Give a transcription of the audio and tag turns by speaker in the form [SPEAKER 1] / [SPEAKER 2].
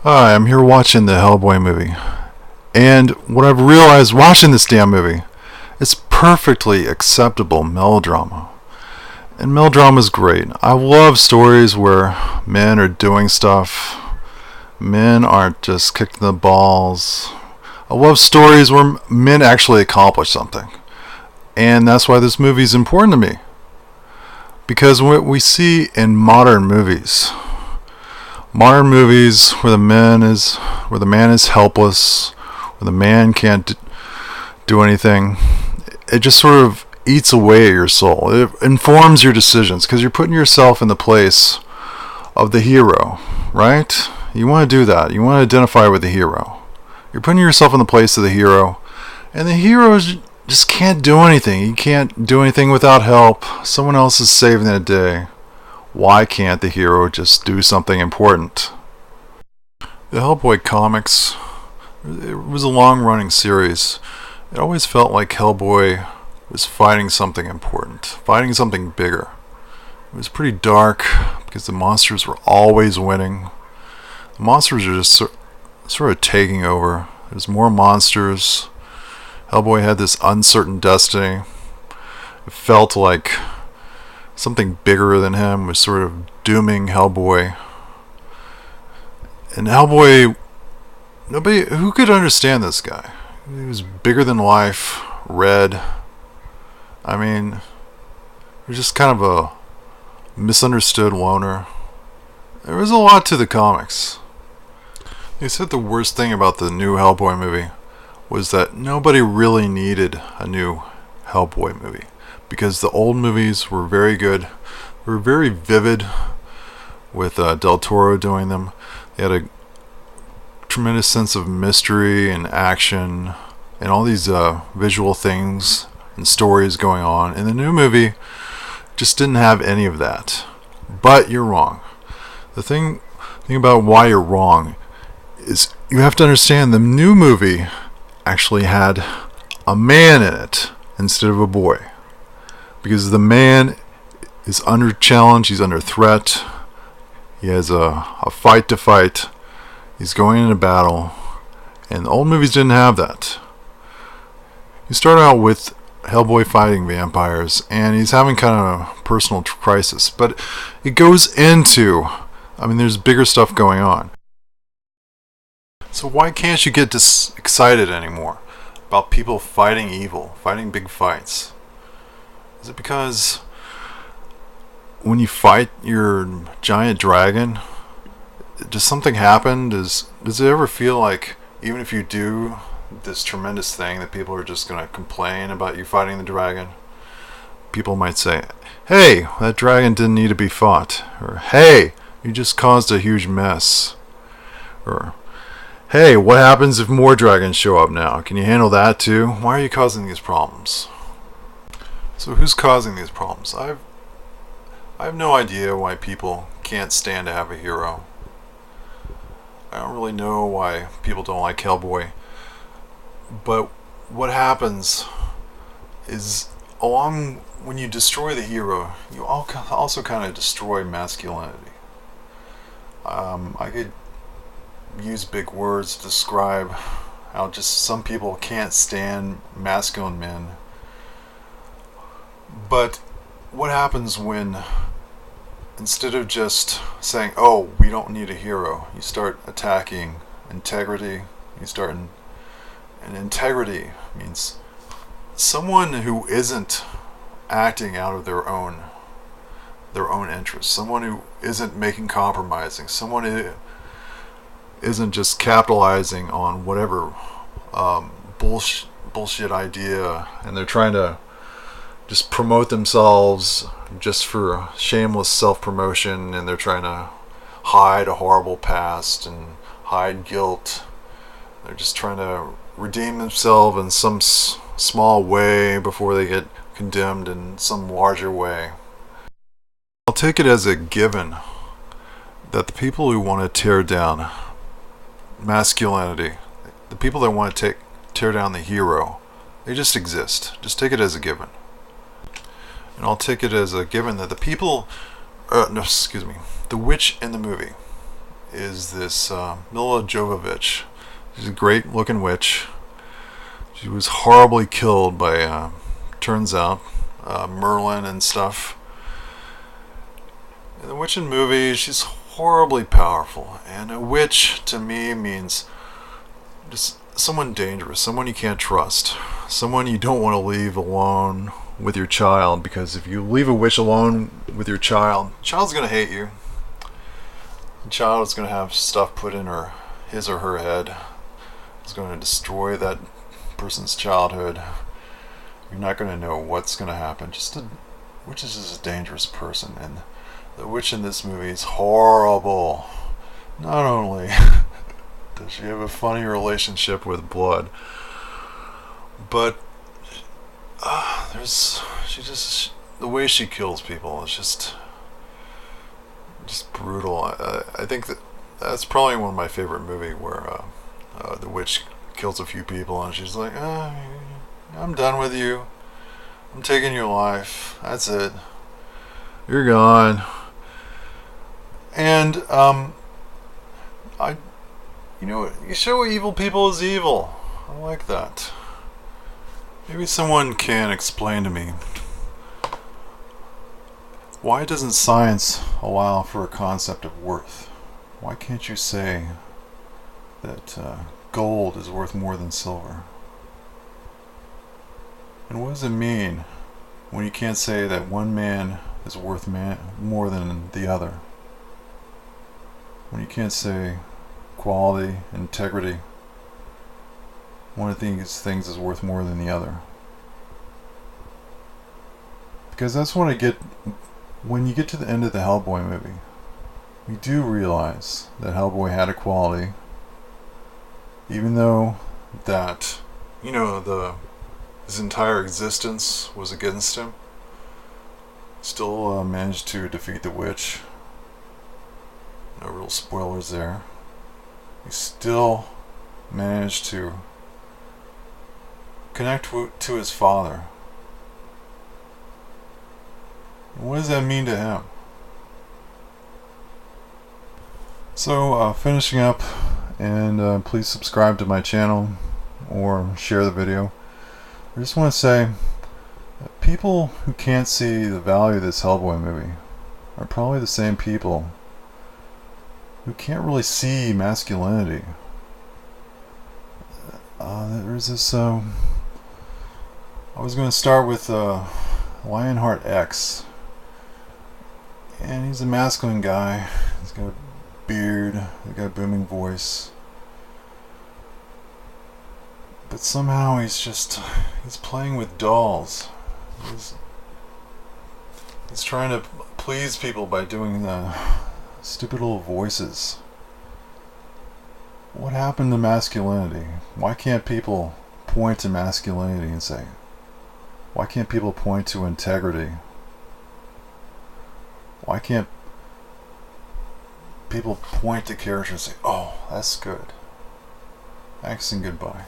[SPEAKER 1] Hi, I'm here watching the Hellboy movie. And what I've realized watching this damn movie, it's perfectly acceptable melodrama. And melodrama is great. I love stories where men are doing stuff. Men aren't just kicking the balls. I love stories where men actually accomplish something. And that's why this movie is important to me. Because what we see in modern movies where the man is helpless, where the man can't do anything, it just sort of eats away at your soul. It informs your decisions because you're putting yourself in the place of the hero, right? You want to do that. You want to identify with the hero. You're putting yourself in the place of the hero, and the hero just can't do anything. He can't do anything without help. Someone else is saving the day. Why can't the hero just do something important? The Hellboy comics, it was a long-running series. It always felt like Hellboy was fighting something important, fighting something bigger. It was pretty dark because the monsters were always winning. The monsters are just sort of taking over. There's more monsters. Hellboy had this uncertain destiny. It felt like something bigger than him was sort of dooming Hellboy. And Hellboy, who could understand this guy? He was bigger than life, red. I mean, he was just kind of a misunderstood loner. There was a lot to the comics. They said the worst thing about the new Hellboy movie was that nobody really needed a new Hellboy movie because the old movies were very good. They were very vivid with Del Toro doing them. They had a tremendous sense of mystery and action and all these visual things and stories going on. And the new movie just didn't have any of that. But you're wrong. The thing about why you're wrong is you have to understand the new movie actually had a man in it instead of a boy. Because the man is under challenge, he's under threat, he has a fight to fight, he's going into battle, and the old movies didn't have that. You start out with Hellboy fighting vampires, and he's having kind of a personal crisis, but it goes into, there's bigger stuff going on. So why can't you get excited anymore about people fighting evil, fighting big fights? Is it because when you fight your giant dragon, does something happen? Does it ever feel like even if you do this tremendous thing that people are just going to complain about you fighting the dragon? People might say, hey, that dragon didn't need to be fought. Or, hey, you just caused a huge mess. Or, hey, what happens if more dragons show up now? Can you handle that too? Why are you causing these problems? So who's causing these problems? I have no idea why people can't stand to have a hero. I don't really know why people don't like Hellboy. But what happens is when you destroy the hero, you also kind of destroy masculinity. I could use big words to describe how just some people can't stand masculine men. But what happens when instead of just saying, oh, we don't need a hero, you start attacking integrity? And integrity means someone who isn't acting out of their own interests, someone who isn't making compromising, someone who isn't just capitalizing on whatever bullshit idea, and they're trying to just promote themselves just for shameless self-promotion, and they're trying to hide a horrible past and hide guilt. They're just trying to redeem themselves in some small way before they get condemned in some larger way. I'll take it as a given that the people who want to tear down masculinity, the people that want to tear down the hero, they just exist. Just take it as a given. And I'll take it as a given that the witch in the movie is this Mila Jovovich. She's a great looking witch. She was horribly killed by, turns out, Merlin and stuff. In the witch in movie, she's horribly powerful. And a witch, to me, means just someone dangerous, someone you can't trust, someone you don't want to leave alone with your child, because if you leave a witch alone with your child, the child's going to hate you. The child is going to have stuff put in his or her head. It's going to destroy that person's childhood. You're not going to know what's going to happen. Witch is just a dangerous person, and the witch in this movie is horrible. Not only does she have a funny relationship with blood, but the way she kills people is just brutal. I think that's probably one of my favorite movies where the witch kills a few people and she's like, I'm done with you. I'm taking your life. That's it. You're gone. And you show evil people as evil. I like that. Maybe someone can explain to me, why doesn't science allow for a concept of worth? Why can't you say that gold is worth more than silver? And what does it mean when you can't say that one man is worth more than the other? When you can't say quality, integrity, one of these things is worth more than the other. Because that's what I get when you get to the end of the Hellboy movie. We do realize that Hellboy had a quality, even though that, his entire existence was against him. Still managed to defeat the witch. No real spoilers there. He still managed to connect to his father. What does that mean to him? So, finishing up, and please subscribe to my channel or share the video. I just want to say that people who can't see the value of this Hellboy movie are probably the same people who can't really see masculinity. There's this, I was going to start with Lionheart X, and he's a masculine guy. He's got a beard, he's got a booming voice, but somehow he's playing with dolls. He's trying to please people by doing stupid little voices. What happened to masculinity? Why can't people point to masculinity and say, why can't people point to integrity? Why can't people point to characters and say, oh, that's good. Thanks and goodbye.